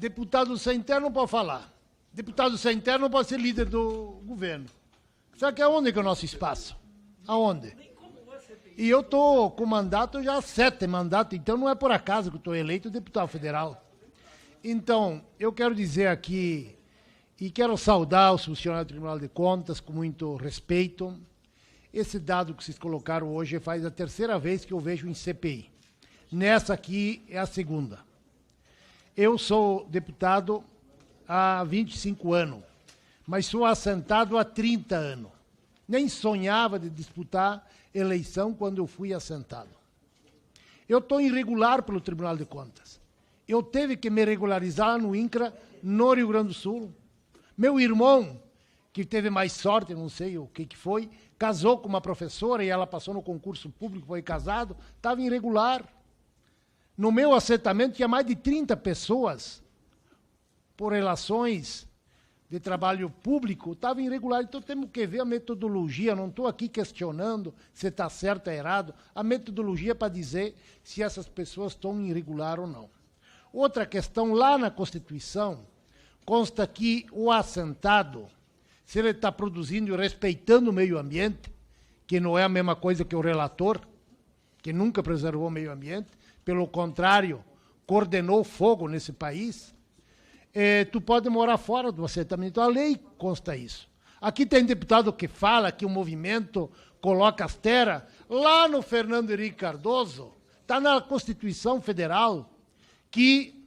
Deputado sem terra não pode falar. Deputado sem terra não pode ser líder do governo. Sabe que aonde que é o nosso espaço? Aonde? E eu estou com mandato já 7 mandatos, então não é por acaso que eu estou eleito deputado federal. Então, eu quero dizer aqui, e quero saudar os funcionários do Tribunal de Contas com muito respeito. Esse dado que vocês colocaram hoje faz a 3ª vez que eu vejo em CPI. Nessa aqui é a 2ª. Eu sou deputado há 25 anos, mas sou assentado há 30 anos. Nem sonhava de disputar eleição quando eu fui assentado. Eu estou irregular pelo Tribunal de Contas. Eu tive que me regularizar no INCRA, no Rio Grande do Sul. Meu irmão, que teve mais sorte, não sei o que foi, casou com uma professora e ela passou no concurso público, foi casado, estava irregular. No meu assentamento tinha mais de 30 pessoas por relações de trabalho público, estava irregular. Então temos que ver a metodologia, não estou aqui questionando se está certo ou errado, a metodologia para dizer se essas pessoas estão irregular ou não. Outra questão, lá na Constituição, consta que o assentado, se ele está produzindo e respeitando o meio ambiente, que não é a mesma coisa que o relator, que nunca preservou o meio ambiente, pelo contrário, coordenou fogo nesse país, tu pode morar fora do assentamento. A lei consta isso. Aqui tem deputado que fala que o movimento coloca as terras. Lá no Fernando Henrique Cardoso, está na Constituição Federal, que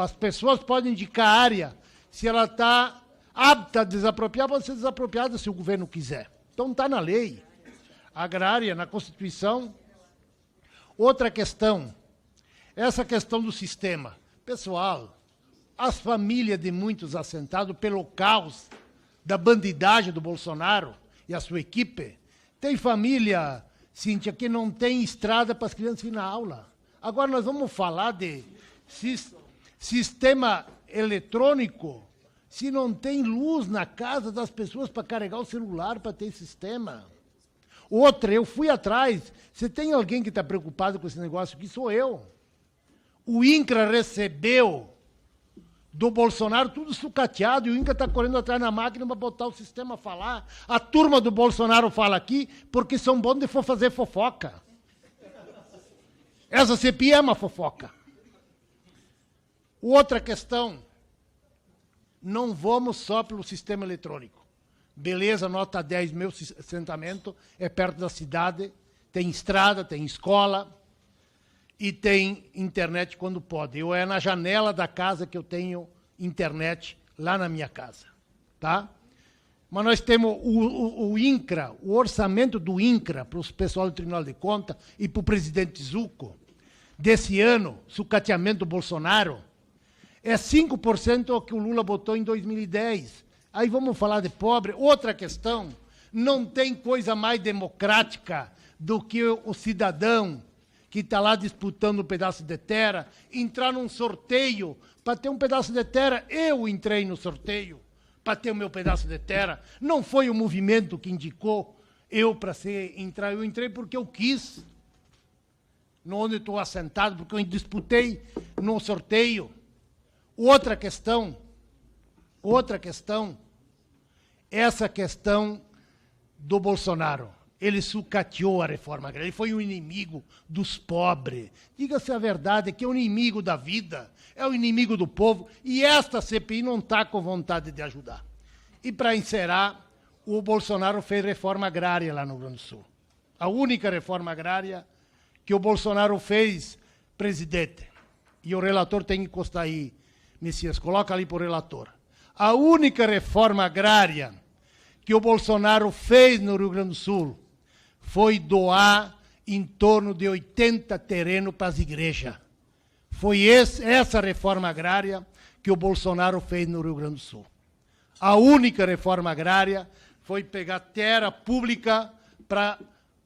as pessoas podem indicar a área, se ela está apta a desapropriar, pode ser desapropriada se o governo quiser. Então está na lei agrária, na Constituição. Outra questão, essa questão do sistema. Pessoal, as famílias de muitos assentados, pelo caos da bandidagem do Bolsonaro e a sua equipe, tem família, Cíntia, que não tem estrada para as crianças ir na aula. Agora nós vamos falar de sistema eletrônico, se não tem luz na casa das pessoas para carregar o celular para ter sistema. Outra, eu fui atrás. Se tem alguém que está preocupado com esse negócio aqui, sou eu. O INCRA recebeu do Bolsonaro tudo sucateado e o INCRA está correndo atrás na máquina para botar o sistema a falar. A turma do Bolsonaro fala aqui porque são bons de fazer fofoca. Essa CPI é uma fofoca. Outra questão, não vamos só pelo sistema eletrônico. Beleza, nota 10, meu assentamento é perto da cidade, tem estrada, tem escola e tem internet quando pode. Eu é na janela da casa que eu tenho internet, lá na minha casa. Tá? Mas nós temos o INCRA, o orçamento do INCRA para o pessoal do Tribunal de Contas e para o presidente Zucco, desse ano, sucateamento do Bolsonaro, é 5% ao que o Lula botou em 2010. Aí vamos falar de pobre. Outra questão, não tem coisa mais democrática do que o cidadão que está lá disputando um pedaço de terra, entrar num sorteio para ter um pedaço de terra. Eu entrei no sorteio para ter o meu pedaço de terra. Não foi o movimento que indicou eu para entrar. Eu entrei porque eu quis, onde estou assentado, porque eu disputei no sorteio. Outra questão, essa questão do Bolsonaro. Ele sucateou a reforma agrária, ele foi o inimigo dos pobres. Diga-se a verdade, que é o inimigo da vida, é o inimigo do povo, e esta CPI não está com vontade de ajudar. E para encerrar, o Bolsonaro fez reforma agrária lá no Rio Grande do Sul. A única reforma agrária que o Bolsonaro fez, presidente, e o relator tem que encostar aí, Messias, coloca ali para o relator. A única reforma agrária que o Bolsonaro fez no Rio Grande do Sul foi doar em torno de 80 terrenos para as igrejas. Foi essa reforma agrária que o Bolsonaro fez no Rio Grande do Sul. A única reforma agrária foi pegar terra pública para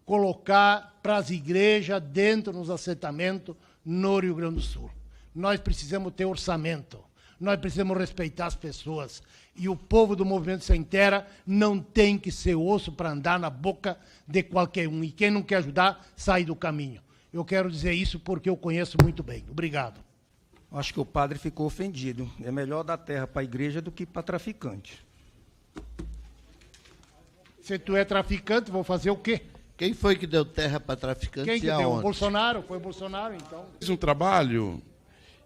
colocar para as igrejas dentro dos assentamentos no Rio Grande do Sul. Nós precisamos ter orçamento. Nós precisamos respeitar as pessoas. E o povo do Movimento Sem Terra não tem que ser osso para andar na boca de qualquer um. E quem não quer ajudar, sai do caminho. Eu quero dizer isso porque eu conheço muito bem. Obrigado. Acho que o padre ficou ofendido. É melhor dar terra para a igreja do que para traficante. Se tu é traficante, vou fazer o quê? Quem foi que deu terra para traficante Quem que e deu? aonde? O Bolsonaro? Foi o Bolsonaro, então. Fez um trabalho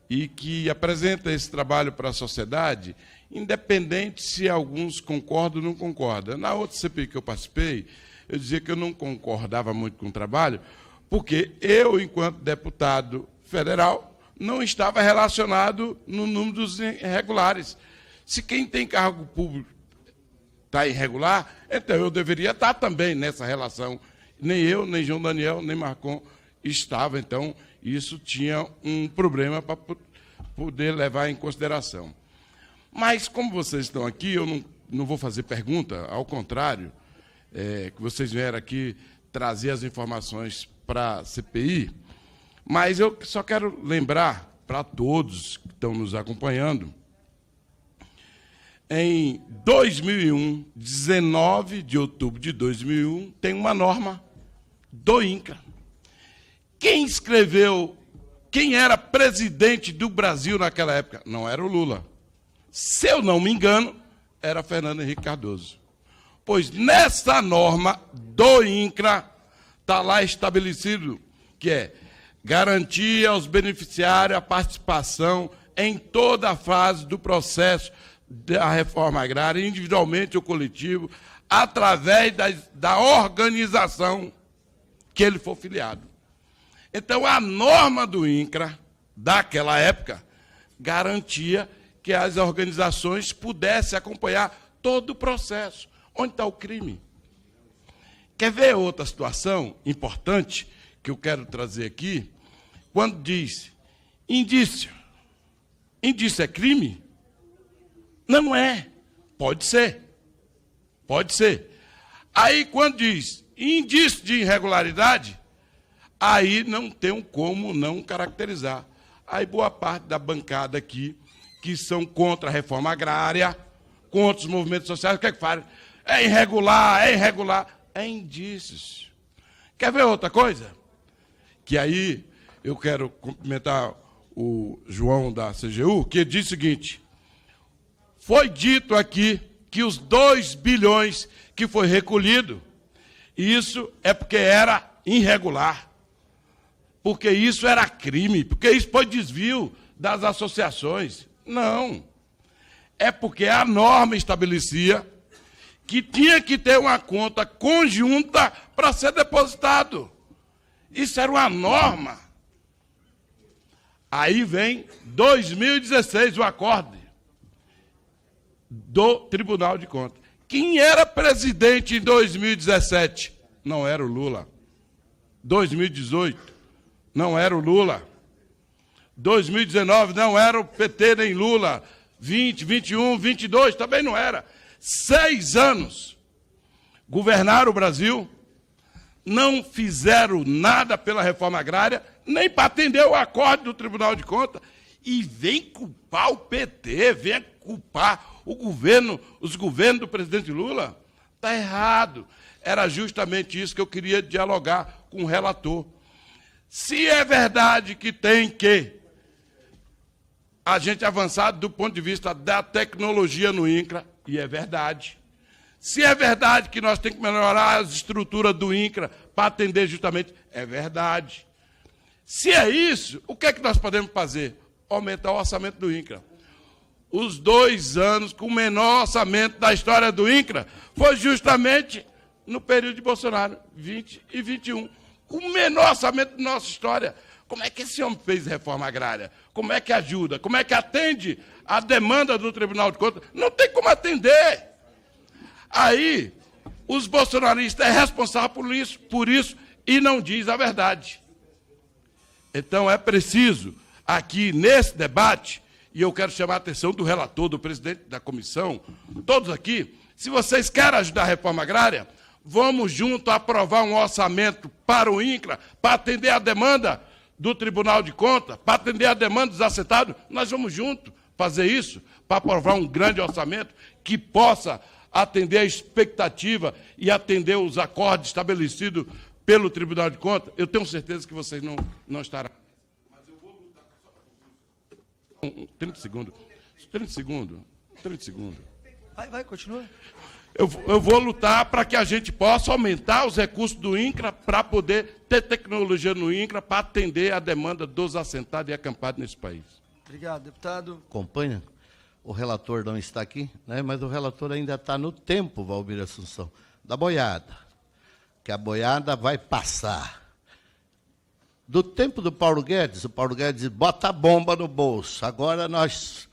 e que apresenta esse trabalho para a sociedade, independente se alguns concordam ou não concordam. Na outra CPI que eu participei, eu dizia que eu não concordava muito com o trabalho, porque eu, enquanto deputado federal, não estava relacionado no número dos irregulares. Se quem tem cargo público está irregular, então eu deveria estar também nessa relação. Nem eu, nem João Daniel, nem Marcon estava, então isso tinha um problema para poder levar em consideração. Mas, como vocês estão aqui, eu não vou fazer pergunta, ao contrário, que vocês vieram aqui trazer as informações para a CPI, mas eu só quero lembrar para todos que estão nos acompanhando, em 2001, 19 de outubro de 2001, tem uma norma do INCRA. Quem escreveu, quem era presidente do Brasil naquela época? Não era o Lula. Se eu não me engano, era Fernando Henrique Cardoso. Pois nessa norma do INCRA está lá estabelecido que é garantir aos beneficiários a participação em toda a fase do processo da reforma agrária, individualmente ou coletivo, através da organização que ele for filiado. Então, a norma do INCRA, daquela época, garantia que as organizações pudessem acompanhar todo o processo. Onde está o crime? Quer ver outra situação importante que eu quero trazer aqui? Quando diz indício. Indício é crime? Não é. Pode ser. Pode ser. Aí, quando diz indício de irregularidade, aí não tem como não caracterizar. Aí, boa parte da bancada aqui, que são contra a reforma agrária, contra os movimentos sociais, o que é que fazem? É irregular, é irregular. É indícios. Quer ver outra coisa? Que aí eu quero cumprimentar o João da CGU, que diz o seguinte: foi dito aqui que os 2 bilhões que foi recolhido, isso é porque era irregular, porque isso era crime, porque isso foi desvio das associações. Não. É porque a norma estabelecia que tinha que ter uma conta conjunta para ser depositado. Isso era uma norma. Aí vem 2016, o acorde do Tribunal de Contas. Quem era presidente em 2017? Não era o Lula. 2018, não era o Lula. 2019, não era o PT nem Lula. 20, 21, 22, também não era. 6 anos governaram o Brasil, não fizeram nada pela reforma agrária, nem para atender o acorde do Tribunal de Contas, e vem culpar o PT, vem culpar o governo, os governos do presidente Lula. Está errado. Era justamente isso que eu queria dialogar com o relator. Se é verdade que tem que a gente avançar do ponto de vista da tecnologia no INCRA, e é verdade. Se é verdade que nós temos que melhorar as estruturas do INCRA para atender justamente, é verdade. Se é isso, o que é que nós podemos fazer? Aumentar o orçamento do INCRA. Os 2 anos com o menor orçamento da história do INCRA foi justamente no período de Bolsonaro, 20 e 21. O menor orçamento da nossa história. Como é que esse homem fez reforma agrária? Como é que ajuda? Como é que atende a demanda do Tribunal de Contas? Não tem como atender. Aí, os bolsonaristas é responsável por isso e não diz a verdade. Então, é preciso, aqui nesse debate, e eu quero chamar a atenção do relator, do presidente da comissão, todos aqui, se vocês querem ajudar a reforma agrária, vamos junto aprovar um orçamento para o INCRA, para atender a demanda do Tribunal de Contas, para atender a demanda dos assentados, nós vamos junto fazer isso, para aprovar um grande orçamento que possa atender a expectativa e atender os acordos estabelecidos pelo Tribunal de Contas. Eu tenho certeza que vocês não estarão. Mas eu vou lutar. 30 segundos. 30 segundos. 30 segundos. Vai, continua. Eu vou lutar para que a gente possa aumentar os recursos do INCRA para poder ter tecnologia no INCRA para atender a demanda dos assentados e acampados nesse país. Obrigado, deputado. Acompanha. O relator não está aqui, né? Mas o relator ainda está no tempo, Valmir Assunção, da boiada. Que a boiada vai passar. Do tempo do Paulo Guedes, o Paulo Guedes bota a bomba no bolso. Agora nós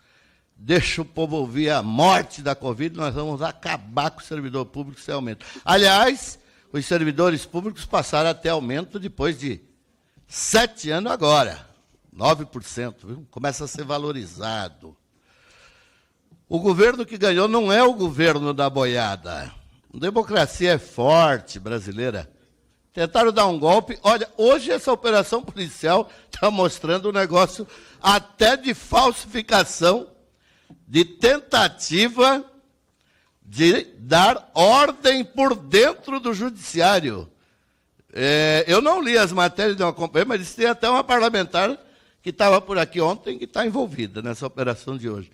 deixa o povo ouvir a morte da Covid, nós vamos acabar com o servidor público sem aumento. Aliás, os servidores públicos passaram a ter aumento depois de 7 anos agora. 9%, viu? Começa a ser valorizado. O governo que ganhou não é o governo da boiada. A democracia é forte, brasileira. Tentaram dar um golpe. Olha, hoje essa operação policial está mostrando um negócio até de falsificação, de tentativa de dar ordem por dentro do judiciário. Eu não li as matérias, não acompanhei, mas tem até uma parlamentar que estava por aqui ontem que está envolvida nessa operação de hoje.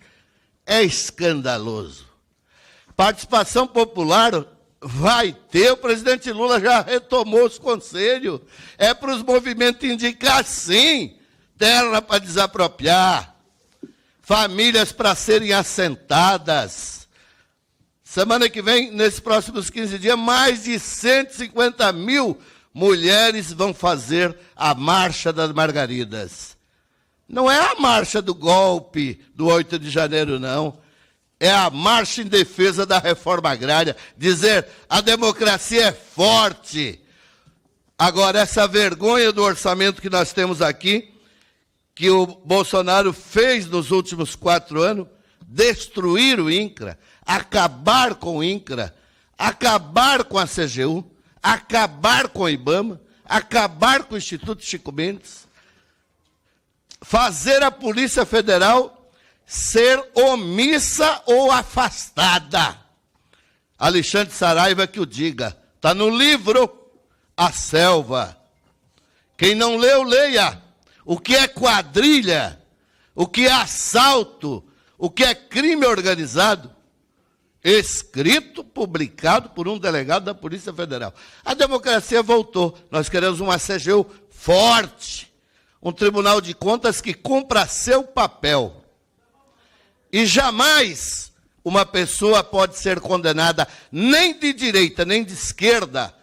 É escandaloso. Participação popular vai ter, o presidente Lula já retomou os conselhos. É para os movimentos indicar, sim, terra para desapropriar, famílias para serem assentadas. Semana que vem, nesses próximos 15 dias, mais de 150 mil mulheres vão fazer a Marcha das Margaridas. Não é a marcha do golpe do 8 de janeiro, não. É a marcha em defesa da reforma agrária. Dizer, a democracia é forte. Agora, essa vergonha do orçamento que nós temos aqui, que o Bolsonaro fez nos últimos 4 anos, destruir o INCRA, acabar com o INCRA, acabar com a CGU, acabar com o IBAMA, acabar com o Instituto Chico Mendes, fazer a Polícia Federal ser omissa ou afastada. Alexandre Saraiva que o diga. Está no livro A Selva. Quem não leu, leia. O que é quadrilha, o que é assalto, o que é crime organizado, escrito, publicado por um delegado da Polícia Federal. A democracia voltou. Nós queremos uma CGU forte, um Tribunal de Contas que cumpra seu papel. E jamais uma pessoa pode ser condenada, nem de direita, nem de esquerda,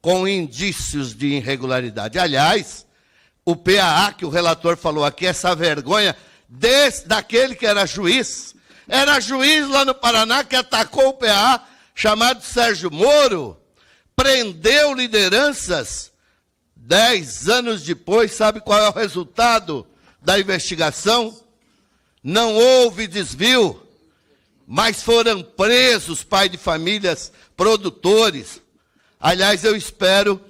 com indícios de irregularidade. Aliás, o PAA, que o relator falou aqui, essa vergonha daquele que era juiz lá no Paraná, que atacou o PAA, chamado Sérgio Moro, prendeu lideranças. 10 anos depois, sabe qual é o resultado da investigação? Não houve desvio, mas foram presos pais de famílias, produtores. Aliás, eu espero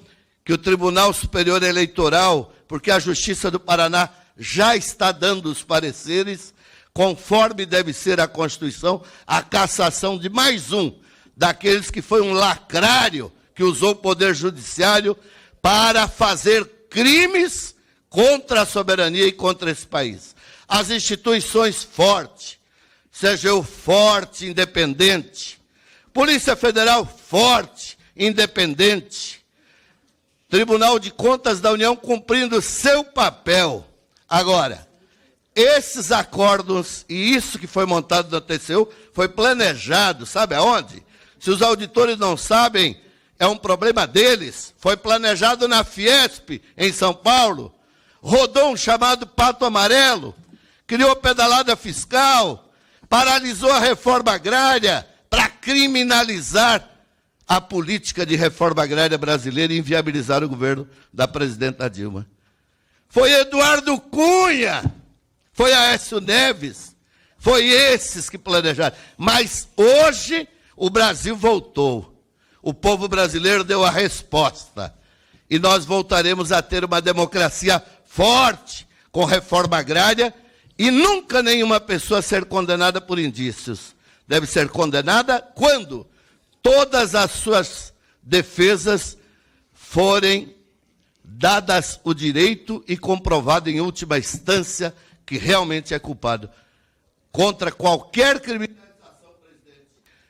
que o Tribunal Superior Eleitoral, porque a Justiça do Paraná já está dando os pareceres, conforme deve ser a Constituição, a cassação de mais um daqueles que foi um lacrário que usou o Poder Judiciário para fazer crimes contra a soberania e contra esse país. As instituições fortes, CGU forte, independente, Polícia Federal forte, independente, Tribunal de Contas da União cumprindo seu papel. Agora, esses acordos e isso que foi montado na TCU foi planejado, sabe aonde? Se os auditores não sabem, é um problema deles. Foi planejado na Fiesp, em São Paulo. Rodou um chamado Pato Amarelo, criou pedalada fiscal, paralisou a reforma agrária para criminalizar a política de reforma agrária brasileira e inviabilizar o governo da presidenta Dilma. Foi Eduardo Cunha, foi Aécio Neves, foi esses que planejaram. Mas hoje o Brasil voltou. O povo brasileiro deu a resposta. E nós voltaremos a ter uma democracia forte, com reforma agrária, e nunca nenhuma pessoa ser condenada por indícios. Deve ser condenada quando todas as suas defesas forem dadas o direito e comprovado em última instância que realmente é culpado contra qualquer criminalização, presidente,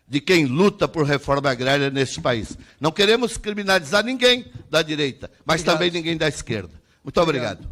de quem luta por reforma agrária neste país. Não queremos criminalizar ninguém da direita, mas Obrigado. também ninguém da esquerda. Muito obrigado.